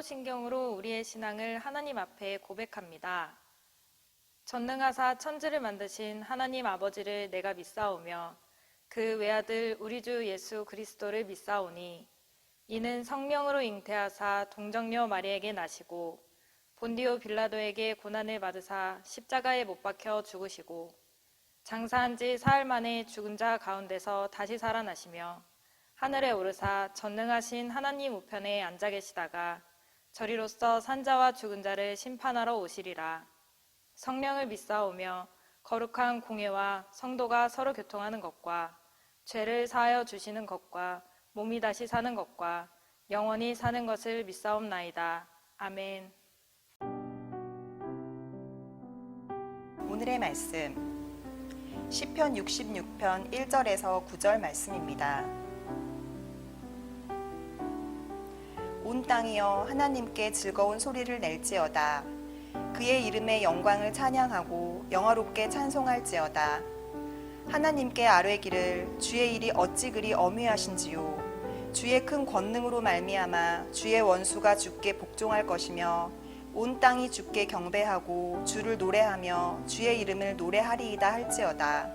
사도신경으로 우리의 신앙을 하나님 앞에 고백합니다. 전능하사 천지를 만드신 하나님 아버지를 내가 믿사오며 그 외아들 우리 주 예수 그리스도를 믿사오니 이는 성령으로 잉태하사 동정녀 마리에게 나시고 본디오 빌라도에게 고난을 받으사 십자가에 못 박혀 죽으시고 장사한 지 사흘 만에 죽은 자 가운데서 다시 살아나시며 하늘에 오르사 전능하신 하나님 우편에 앉아 계시다가 저리로서 산자와 죽은 자를 심판하러 오시리라. 성령을 믿사오며 거룩한 공회와 성도가 서로 교통하는 것과 죄를 사하여 주시는 것과 몸이 다시 사는 것과 영원히 사는 것을 믿사옵나이다. 아멘. 오늘의 말씀 시편 66편 1절에서 9절 말씀입니다. 온 땅이여 하나님께 즐거운 소리를 낼지어다. 그의 이름의 영광을 찬양하고 영화롭게 찬송할지어다. 하나님께 아뢰기를 주의 일이 어찌 그리 어미하신지요. 주의 큰 권능으로 말미암아 주의 원수가 주께 복종할 것이며 온 땅이 주께 경배하고 주를 노래하며 주의 이름을 노래하리이다 할지어다.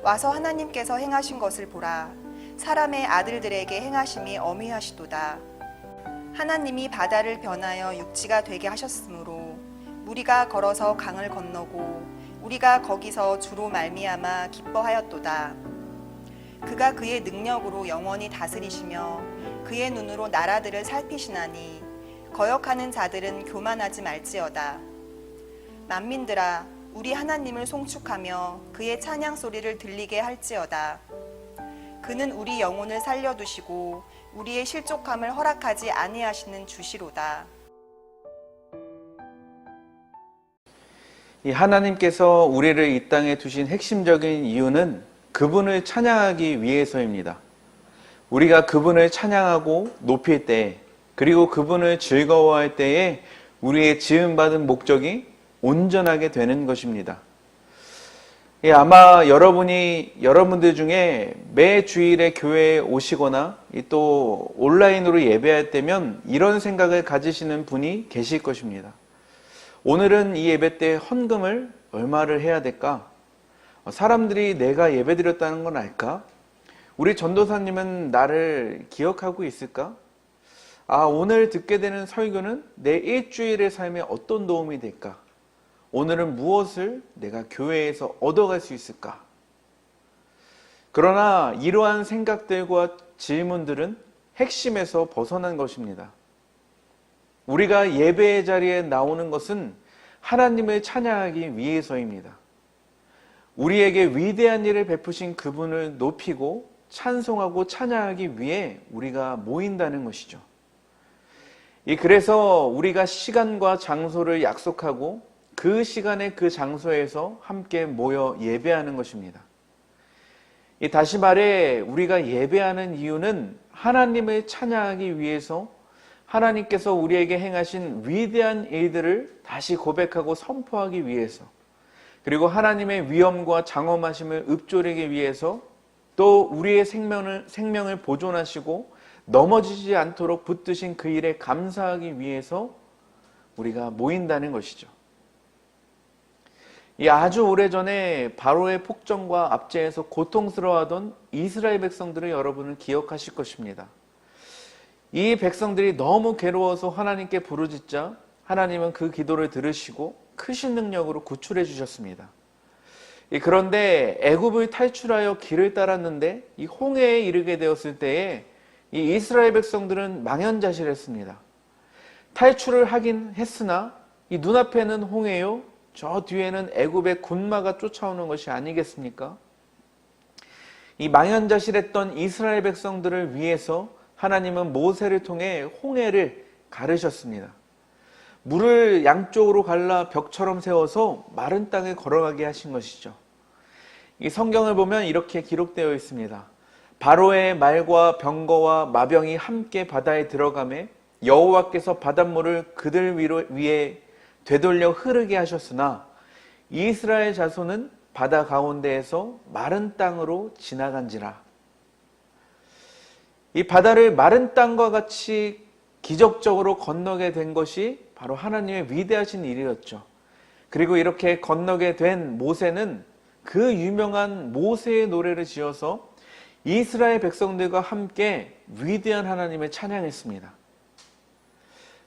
와서 하나님께서 행하신 것을 보라. 사람의 아들들에게 행하심이 어미하시도다. 하나님이 바다를 변하여 육지가 되게 하셨으므로 무리가 걸어서 강을 건너고 우리가 거기서 주로 말미암아 기뻐하였도다. 그가 그의 능력으로 영원히 다스리시며 그의 눈으로 나라들을 살피시나니 거역하는 자들은 교만하지 말지어다. 만민들아 우리 하나님을 송축하며 그의 찬양 소리를 들리게 할지어다. 그는 우리 영혼을 살려두시고 우리의 실족함을 허락하지 아니하시는 주시로다. 이 하나님께서 우리를 이 땅에 두신 핵심적인 이유는 그분을 찬양하기 위해서입니다. 우리가 그분을 찬양하고 높일 때, 그리고 그분을 즐거워할 때에 우리의 지음받은 목적이 온전하게 되는 것입니다. 아마 여러분들 중에 매 주일에 교회에 오시거나 또 온라인으로 예배할 때면 이런 생각을 가지시는 분이 계실 것입니다. 오늘은 이 예배 때 헌금을 얼마를 해야 될까? 사람들이 내가 예배 드렸다는 건 알까? 우리 전도사님은 나를 기억하고 있을까? 오늘 듣게 되는 설교는 내 일주일의 삶에 어떤 도움이 될까? 오늘은 무엇을 내가 교회에서 얻어갈 수 있을까? 그러나 이러한 생각들과 질문들은 핵심에서 벗어난 것입니다. 우리가 예배의 자리에 나오는 것은 하나님을 찬양하기 위해서입니다. 우리에게 위대한 일을 베푸신 그분을 높이고 찬송하고 찬양하기 위해 우리가 모인다는 것이죠. 그래서 우리가 시간과 장소를 약속하고 그 시간에 그 장소에서 함께 모여 예배하는 것입니다. 다시 말해 우리가 예배하는 이유는 하나님을 찬양하기 위해서 하나님께서 우리에게 행하신 위대한 일들을 다시 고백하고 선포하기 위해서, 그리고 하나님의 위엄과 장엄하심을 읊조리기 위해서, 또 우리의 생명을 보존하시고 넘어지지 않도록 붙드신 그 일에 감사하기 위해서 우리가 모인다는 것이죠. 아주 오래전에 바로의 폭정과 압제에서 고통스러워하던 이스라엘 백성들을 여러분은 기억하실 것입니다. 이 백성들이 너무 괴로워서 하나님께 부르짖자 하나님은 그 기도를 들으시고 크신 능력으로 구출해 주셨습니다. 그런데 애굽을 탈출하여 길을 따랐는데 이 홍해에 이르게 되었을 때에 이 이스라엘 백성들은 망연자실했습니다. 탈출을 하긴 했으나 이 눈앞에는 홍해요, 저 뒤에는 애굽의 군마가 쫓아오는 것이 아니겠습니까? 이 망연자실했던 이스라엘 백성들을 위해서 하나님은 모세를 통해 홍해를 가르셨습니다. 물을 양쪽으로 갈라 벽처럼 세워서 마른 땅에 걸어가게 하신 것이죠. 이 성경을 보면 이렇게 기록되어 있습니다. 바로의 말과 병거와 마병이 함께 바다에 들어가매 여호와께서 바닷물을 그들 위에 되돌려 흐르게 하셨으나 이스라엘 자손은 바다 가운데에서 마른 땅으로 지나간지라. 이 바다를 마른 땅과 같이 기적적으로 건너게 된 것이 바로 하나님의 위대하신 일이었죠. 그리고 이렇게 건너게 된 모세는 그 유명한 모세의 노래를 지어서 이스라엘 백성들과 함께 위대한 하나님을 찬양했습니다.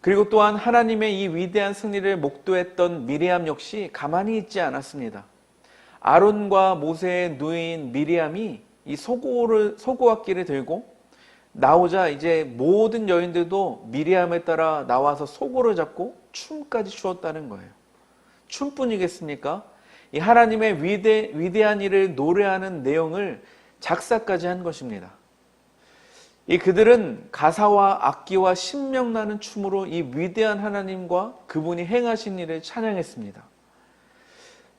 그리고 또한 하나님의 이 위대한 승리를 목도했던 미리암 역시 가만히 있지 않았습니다. 아론과 모세의 누이인 미리암이 이 소고악기를 들고 나오자 이제 모든 여인들도 미리암에 따라 나와서 소고를 잡고 춤까지 추었다는 거예요. 춤뿐이겠습니까? 이 하나님의 위대한 일을 노래하는 내용을 작사까지 한 것입니다. 이 그들은 가사와 악기와 신명나는 춤으로 이 위대한 하나님과 그분이 행하신 일을 찬양했습니다.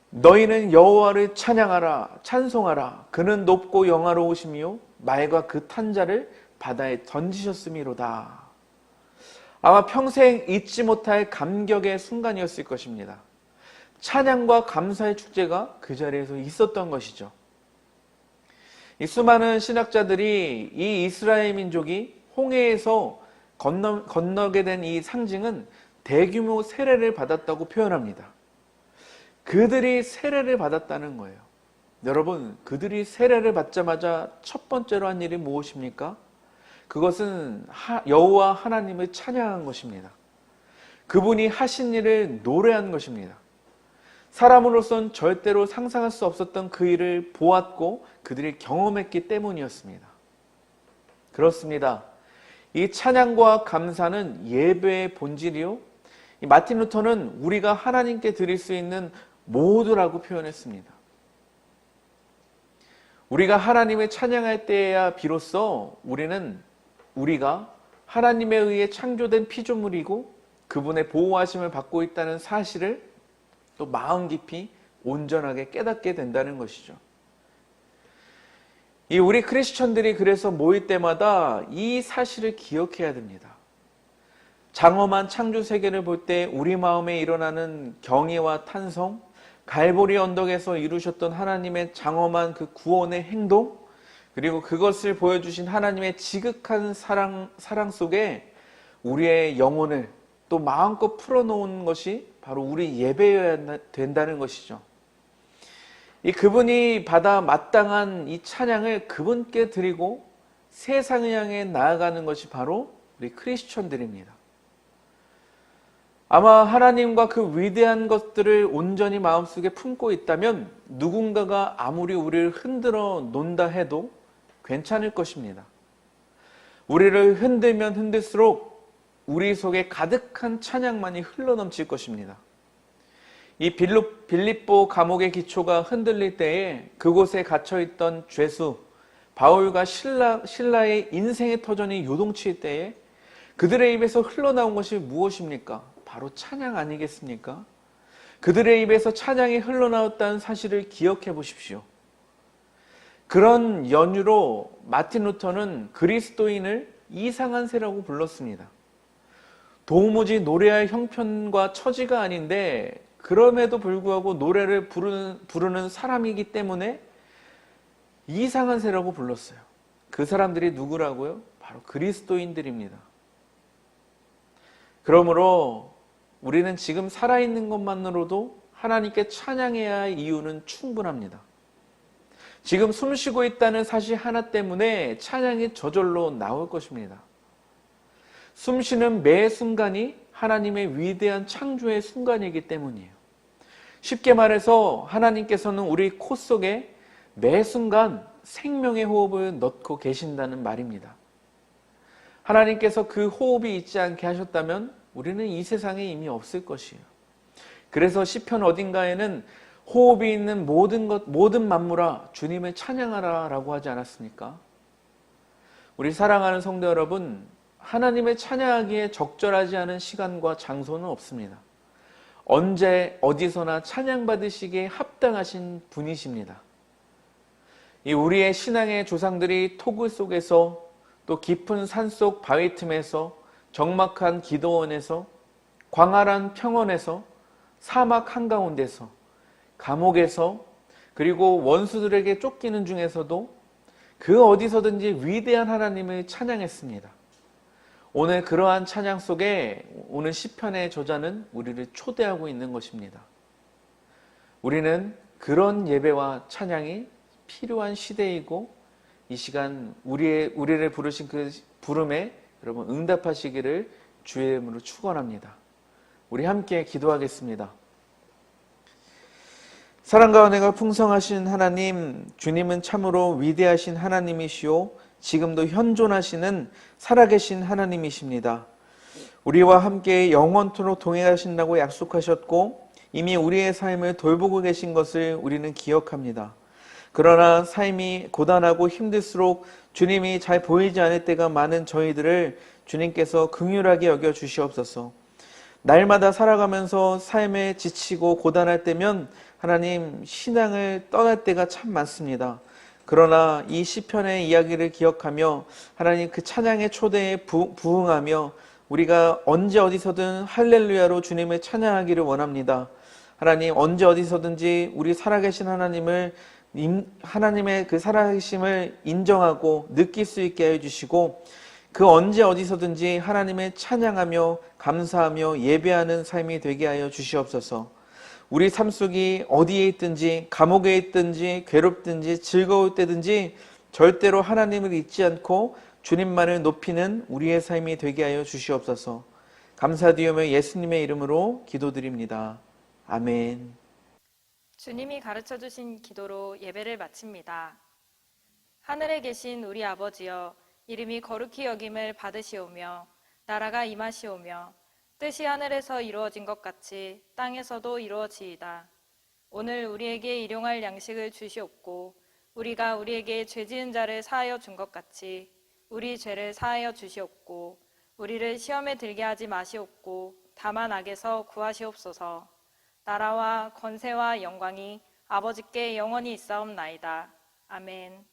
너희는 여호와를 찬양하라, 찬송하라. 그는 높고 영화로우시며 말과 그 탄자를 바다에 던지셨음이로다. 아마 평생 잊지 못할 감격의 순간이었을 것입니다. 찬양과 감사의 축제가 그 자리에서 있었던 것이죠. 이 수많은 신학자들이 이 이스라엘 민족이 홍해에서 건너게 된 이 상징은 대규모 세례를 받았다고 표현합니다. 그들이 세례를 받았다는 거예요. 여러분, 그들이 세례를 받자마자 첫 번째로 한 일이 무엇입니까? 그것은 여호와 하나님을 찬양한 것입니다. 그분이 하신 일을 노래한 것입니다. 사람으로선 절대로 상상할 수 없었던 그 일을 보았고 그들이 경험했기 때문이었습니다. 그렇습니다. 이 찬양과 감사는 예배의 본질이요. 이 마틴 루터는 우리가 하나님께 드릴 수 있는 모두라고 표현했습니다. 우리가 하나님을 찬양할 때에야 비로소 우리가 하나님에 의해 창조된 피조물이고 그분의 보호하심을 받고 있다는 사실을 또 마음 깊이 온전하게 깨닫게 된다는 것이죠. 우리 크리스천들이 그래서 모일 때마다 이 사실을 기억해야 됩니다. 장엄한 창조 세계를 볼 때 우리 마음에 일어나는 경외와 탄성, 갈보리 언덕에서 이루셨던 하나님의 장엄한 그 구원의 행동, 그리고 그것을 보여주신 하나님의 지극한 사랑 속에 우리의 영혼을 또 마음껏 풀어놓은 것이 바로 우리 예배여야 된다는 것이죠. 그분이 받아 마땅한 이 찬양을 그분께 드리고 세상을 향해 나아가는 것이 바로 우리 크리스천들입니다. 아마 하나님과 그 위대한 것들을 온전히 마음속에 품고 있다면 누군가가 아무리 우리를 흔들어 놓는다 해도 괜찮을 것입니다. 우리를 흔들면 흔들수록 우리 속에 가득한 찬양만이 흘러넘칠 것입니다. 이 빌립보 감옥의 기초가 흔들릴 때에 그곳에 갇혀있던 죄수 바울과 실라의 인생의 터전이 요동칠 때에 그들의 입에서 흘러나온 것이 무엇입니까? 바로 찬양 아니겠습니까? 그들의 입에서 찬양이 흘러나왔다는 사실을 기억해 보십시오. 그런 연유로 마틴 루터는 그리스도인을 이상한 새라고 불렀습니다. 도무지 노래할 형편과 처지가 아닌데 그럼에도 불구하고 노래를 부르는 사람이기 때문에 이상한 새라고 불렀어요. 그 사람들이 누구라고요? 바로 그리스도인들입니다. 그러므로 우리는 지금 살아있는 것만으로도 하나님께 찬양해야 할 이유는 충분합니다. 지금 숨쉬고 있다는 사실 하나 때문에 찬양이 저절로 나올 것입니다. 숨쉬는 매 순간이 하나님의 위대한 창조의 순간이기 때문이에요. 쉽게 말해서 하나님께서는 우리 코 속에 매 순간 생명의 호흡을 넣고 계신다는 말입니다. 하나님께서 그 호흡이 있지 않게 하셨다면 우리는 이 세상에 이미 없을 것이에요. 그래서 시편 어딘가에는 호흡이 있는 모든 만물아 주님을 찬양하라 라고 하지 않았습니까? 우리 사랑하는 성도 여러분, 하나님을 찬양하기에 적절하지 않은 시간과 장소는 없습니다. 언제 어디서나 찬양받으시기에 합당하신 분이십니다. 우리의 신앙의 조상들이 토굴 속에서 또 깊은 산속 바위 틈에서 적막한 기도원에서 광활한 평원에서 사막 한가운데서 감옥에서 그리고 원수들에게 쫓기는 중에서도 그 어디서든지 위대한 하나님을 찬양했습니다. 오늘 그러한 찬양 속에 오늘 시편의 저자는 우리를 초대하고 있는 것입니다. 우리는 그런 예배와 찬양이 필요한 시대이고 이 시간 우리를 부르신 그 부름에 여러분 응답하시기를 주의 이름으로 축원합니다. 우리 함께 기도하겠습니다. 사랑과 은혜가 풍성하신 하나님, 주님은 참으로 위대하신 하나님이시오 지금도 현존하시는 살아계신 하나님이십니다. 우리와 함께 영원토록 동행하신다고 약속하셨고 이미 우리의 삶을 돌보고 계신 것을 우리는 기억합니다. 그러나 삶이 고단하고 힘들수록 주님이 잘 보이지 않을 때가 많은 저희들을 주님께서 긍휼하게 여겨 주시옵소서. 날마다 살아가면서 삶에 지치고 고단할 때면 하나님 신앙을 떠날 때가 참 많습니다. 그러나 이 시편의 이야기를 기억하며 하나님 그 찬양의 초대에 부응하며 우리가 언제 어디서든 할렐루야로 주님을 찬양하기를 원합니다. 하나님 언제 어디서든지 우리 살아계신 하나님의 그 살아계심을 인정하고 느낄 수 있게 해주시고 그 언제 어디서든지 하나님을 찬양하며 감사하며 예배하는 삶이 되게 하여 주시옵소서. 우리 삶 속이 어디에 있든지 감옥에 있든지 괴롭든지 즐거울 때든지 절대로 하나님을 잊지 않고 주님만을 높이는 우리의 삶이 되게 하여 주시옵소서. 감사드리며 예수님의 이름으로 기도드립니다. 아멘. 주님이 가르쳐 주신 기도로 예배를 마칩니다. 하늘에 계신 우리 아버지여, 이름이 거룩히 여김을 받으시오며 나라가 임하시오며 뜻이 하늘에서 이루어진 것 같이 땅에서도 이루어지이다. 오늘 우리에게 일용할 양식을 주시옵고 우리가 우리에게 죄 지은 자를 사하여 준 것 같이 우리 죄를 사하여 주시옵고 우리를 시험에 들게 하지 마시옵고 다만 악에서 구하시옵소서. 나라와 권세와 영광이 아버지께 영원히 있사옵나이다. 아멘.